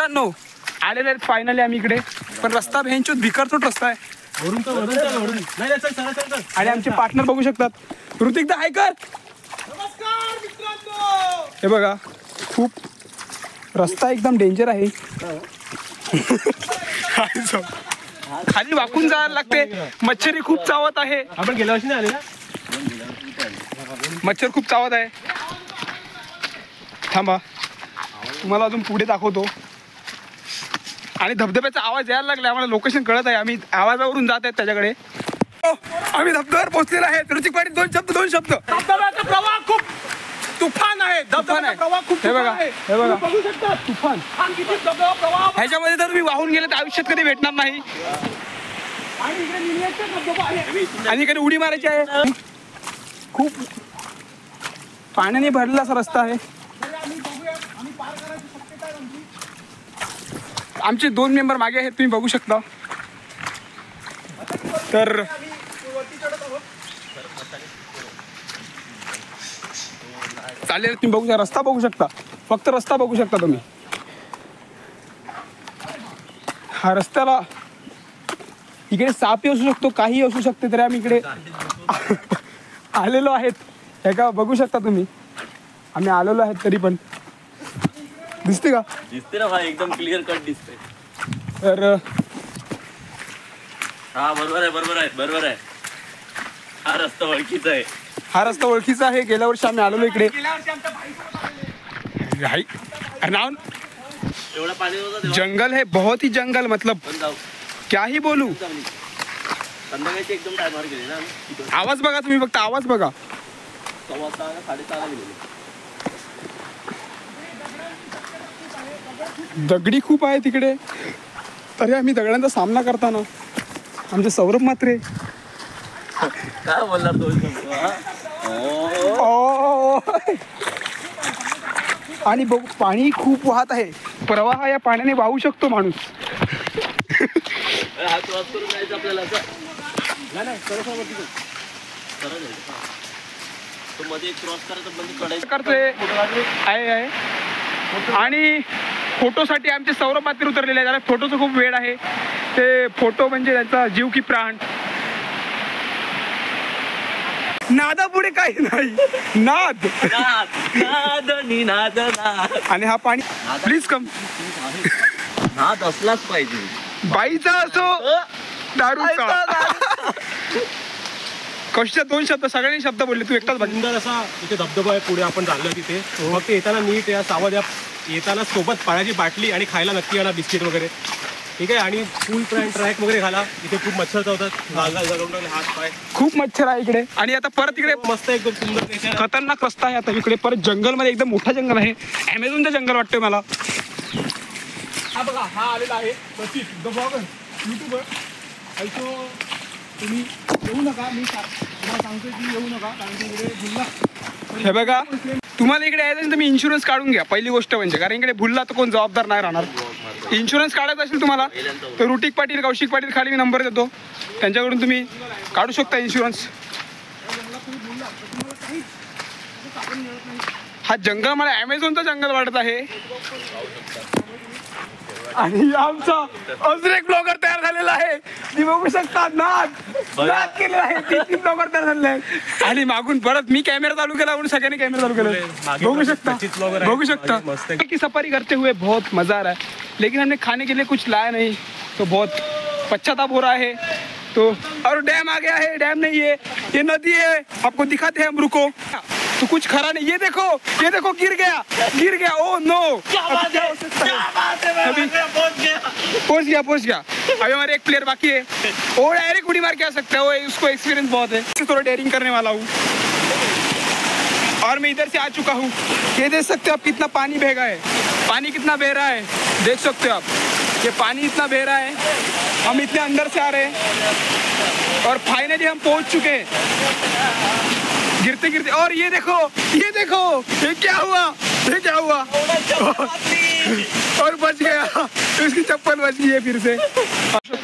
मित्रांनो आलेले आहेत फायनली आम्ही इकडे, पण रस्ता भेंचूत भिकारचोट रस्ता आहे. आणि आमचे पार्टनर बघू शकतात. ऋतिकदा हाय कर. नमस्कार मित्रांनो. हे बघा खूप रस्ता एकदम डेंजर आहे. खाली वाकून जायला लागते. मच्छरी खूप चावत आहे. आपण गेल्या वर्षी नाही आले ना. मच्छर खूप चावत आहे. थांबा तुम्हाला अजून पुढे दाखवतो. आणि धबधब्याचा आवाज यायला लागला. आम्हाला लोकेशन कळत आहे. आम्ही आवाजावरून जात आहेत त्याच्याकडे. आम्ही धबधब्यावर पोहोचलेला आहे. ऋतिक पाटील दोन शब्द. धबधब्याचा प्रवाह खूप तुफान आहे. धबधब्याचा प्रवाह खूप हे बघा बघू शकता. तुफान प्रवाह ह्याच्यामध्ये जर तुम्ही वाहून गेले तर आयुष्यात कधी भेटणार नाही. आणि इकडे उडी मारायची आहे. खूप पाण्याने भरलेला असा रस्ता आहे. आमचे 2 मेंबर मागे आहेत तुम्ही बघू शकता. तर चालेल तुम्ही बघू शकता. रस्ता बघू शकता. फक्त रस्ता बघू शकता तुम्ही. हा रस्त्याला इकडे सापही असू शकतो, काही असू शकते. तरी आम्ही इकडे आलेलो आहेत. हे का बघू शकता तुम्ही. आम्ही आलेलो आहेत तरी पण दिसते का? दिसते ना भाई, एकदम क्लिअर कट दिसते. तर हा बरोबर आहे. हा रस्ता ओळखीचा आहे. गेल्या वर्षी आम्ही आलेलो इकडे. नाव एवढा पाणी होतं. जंगल है, बहुत ही जंगल. मतलब क्या ही बोलू. संध्याकाळची एकदम टायमावर गेले ना. आवाज बघा तुम्ही, फक्त आवाज बघा. 6:15 6:30 गेलेले. दगडी खूप आहे तिकडे. तरी आम्ही दगडांचा सामना करताना आमचे सौरभ मात्रे काय बोलणार तो. आणि बघ पाणी खूप वाहत आहे. प्रवाह या पाण्याने वाहू शकतो माणूस. हा क्रॉस करून जायचं आपल्याला. नाही तो मध्ये क्रॉस करायचं बंद करायचं आहे. आणि फोटोसाठी आमचे सौरभ मात्र उतरलेले आहे. त्याला फोटोचं खूप वेळ आहे. ते फोटो म्हणजे त्यांचा जीव की प्राण. नादापुढे काही नाही. नाद. आणि हा पाणी प्लीज कम. नाद असलाच पाहिजे. बाईचा असो दारूचा. कशाच्या 2 शब्द सगळ्यांनी शब्द बोलले. तू एकटाच सुंदर असा इथे धबधबा आहे. पुढे आपण चाललो तिथे. फक्त येताना नीट या सावध. येताना सोबत पाण्याची बाटली आणि खायला नक्की आणा बिस्किट वगैरे. ठीक आहे. आणि फुल ट्रॅक वगैरे घाला. इथे खूप मच्छर चावतात. हात पाय खूप मच्छर आहे इकडे. आणि आता परत इकडे मस्त एकदम सुंदर खतरनाक रस्ता आहे. आता इकडे परत जंगलमध्ये एकदम मोठा जंगल आहे. ॲमेझॉनचं जंगल वाटतंय मला. हा बघा हा आलेला आहे युट्यूबर. तुम्ही येऊ नका. मी तुम्हाला सांगतोय की येऊ नका. कारण की इकडे भुलला. हे बघा तुम्हाला इकडे यायचं तर मी इन्शुरन्स काढून घ्या पहिली गोष्ट म्हणजे. कारण इकडे भुलला तर कोण जबाबदार नाही राहणार. इन्शुरन्स काढायचा असेल तुम्हाला तर ऋतिक पाटील कौशिक पाटील खाली मी नंबर देतो. त्यांच्याकडून तुम्ही काढू शकता इन्शुरन्स. हा जंगल मला ॲमेझॉनचा जंगल वाटत आहे. आणि आमचा अजून एक ब्लॉगर तयार झालेला आहे. मी बघू शकता. नाद केलेला आहे. 3 ब्लॉगर तयार झालेले आहेत. आणि मागून परत मी कॅमेरा चालू केला म्हणून सगळ्यांनी कॅमेरा चालू केला. बघू शकता की सफारी करते हुए बहुत मजा आ रहा है. लेकिन हमने खाने के लिए कुछ लाया नहीं तो बहुत पश्चाताप हो रहा है. तो और डैम आ गया है. डैम नहीं है, ये नदी है. आपको दिखाते हैं हम. रुको तो कुछ खरा नहीं. ये देखो गिर गया. Oh no. पहुंच गया. अभी हमारे एक प्लेयर बाकी है. वो डायरेक्ट उड़ी मार के आ सकता है. वो उसको एक्सपीरियंस बहुत है. थोड़ा डेयरिंग करने वाला हूँ. और मैं इधर से आ चुका हूँ. ये देख सकते हो आप कितना पानी बहेगा है. पानी कितना बह रहा है देख सकते हो आप. ये पानी इतना बह रहा है. हम इतने अंदर से आ रहे हैं और फाइनली हम पहुंच चुके हैं गिरते. और ये देखो ये क्या हुआ. और बच गया. उसकी चप्पल बच गई है फिर से.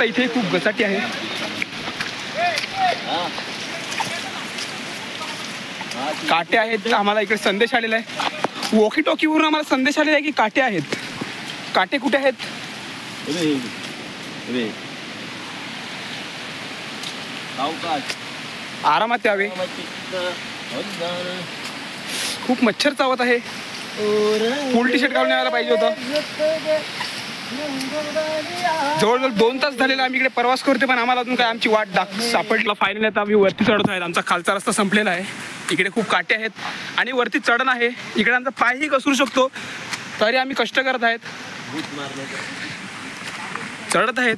इथे खूप घसाटी आहे. काटे आहेत. आम्हाला इकडे संदेश आलेला आहे. वॉकी टॉकीवरून आम्हाला संदेश आलेला आहे की काटे आहेत. काटे कुठे आहेत? आरामात यावे. खूप मच्छर चावत आहे. फुल टी शर्ट घालून यायला पाहिजे होतं. जवळजवळ 2 तास झालेला आम्ही इकडे प्रवास करते, पण आम्हाला अजून काय आमची वाट सापडला. फायनली आता आम्ही वरती चढत आहेत. आमचा खालचा रस्ता संपलेला आहे. इकडे खूप काटे आहेत आणि वरती चढण आहे. इकडे आमचा पायही घसरू शकतो, तरी आम्ही कष्ट करत आहेत, चढत आहेत.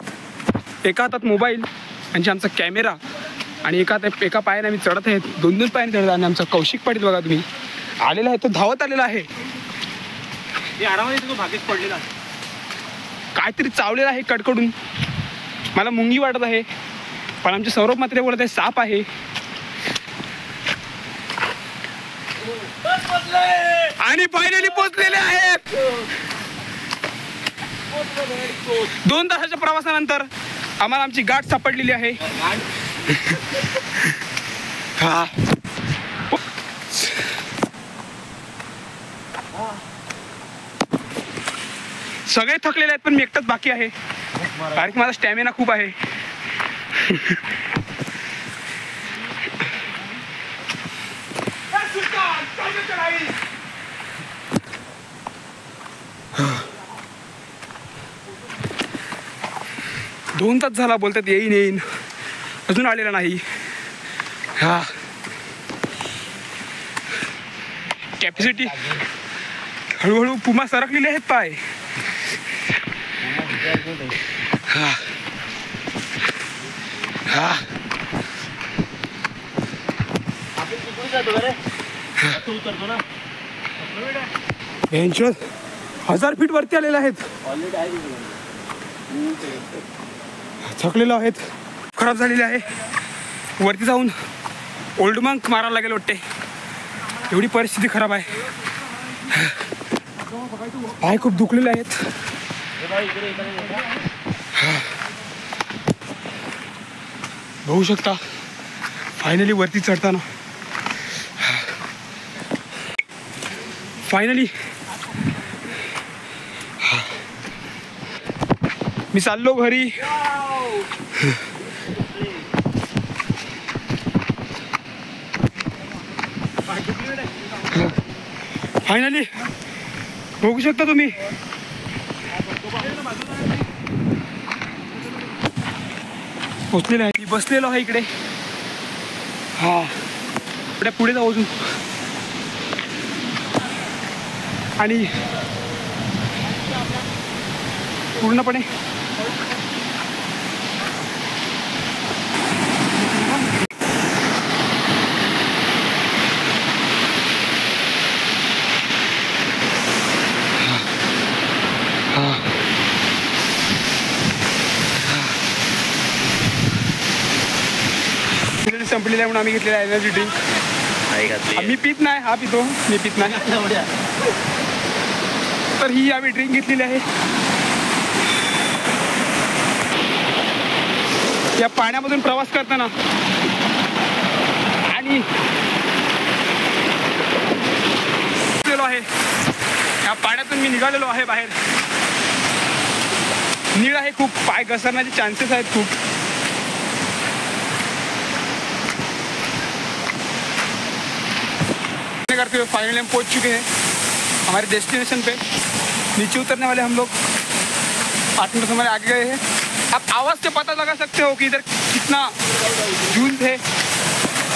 एका हातात मोबाईल म्हणजे आमचा कॅमेरा आणि एका पायाने आम्ही चढत आहेत. 2-2 पायाने चढत. आणि आमचा कौशिक पाटील बघा तुम्ही आलेला आहे, तो धावत आलेला आहे. आरामात तो भागेच पडलेला आहे. काहीतरी चावलेलं आहे कडकडून. मला मुंगी वाटत आहे, पण आमचे सौरभ मात्र बोलत आहे साप आहे. आणि फायनली पोहोचलेले आहेत. 2 तासाच्या प्रवासानंतर आम्हाला आमची गाठ सापडलेली आहे. हा सगळे थकलेले आहेत, पण मी एकटाच बाकी आहे, कारण की माझा स्टॅमिना खूप आहे. दोन तास झाला बोलतात येईन, अजून आलेला नाही. हा कॅपॅसिटी हळूहळू पुमा सरकलेले आहेत पाय. हा हा 1000 फीट वरती आलेले आहेत. थकलेलो आहेत, खराब झालेले आहे. वरती जाऊन ओल्ड मंक मारायला लागेल वाटते, एवढी परिस्थिती खराब आहे. पाय खूप दुखलेले आहेत. बघू शकता फायनली वरती चढताना. फायनली मी चाललो घरी. फायनली बघू शकता तुम्ही पोचलेलं आहे. मी बसलेलो आहे इकडे. हा इकडे पुढे जाऊ अजून. आणि पूर्णपणे संपलेला म्हणून आम्ही घेतलेला एनर्जी ड्रिंक. मी पित नाही, हा पितो, मी पित नाही. तर ही आम्ही ड्रिंक घेतलेली आहे. या पाण्यामधून प्रवास करताना आणि आहे या पाण्यातून मी निघालेलो आहे बाहेर. नीळ आहे खूप, पाय घसरण्याचे चान्सेस आहेत खूप. करते हुए फाइनली हम पहुंच चुके हैं हमारे डेस्टिनेशन पे. नीचे उतरने वाले हम लोग 8 मिनट हमारे आगे गए हैं. आप आवाज़ से पता लगा सकते हो कि इधर कितना झूल है.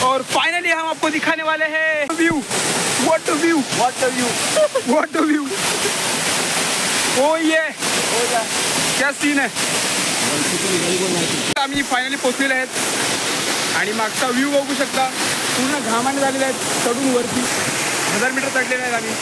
और फाइनली हम आपको दिखाने वाले हैं view. What a view, what a view, what a view. ओ ये क्या सीन आहे. आम्ही फायनली पोहोचलेले आहेत आणि मागचा व्ह्यू बघू शकता. पूर्ण घामाने झालेले आहेत. चढून वरती 1000 मीटर चढलेले आहेत आम्ही.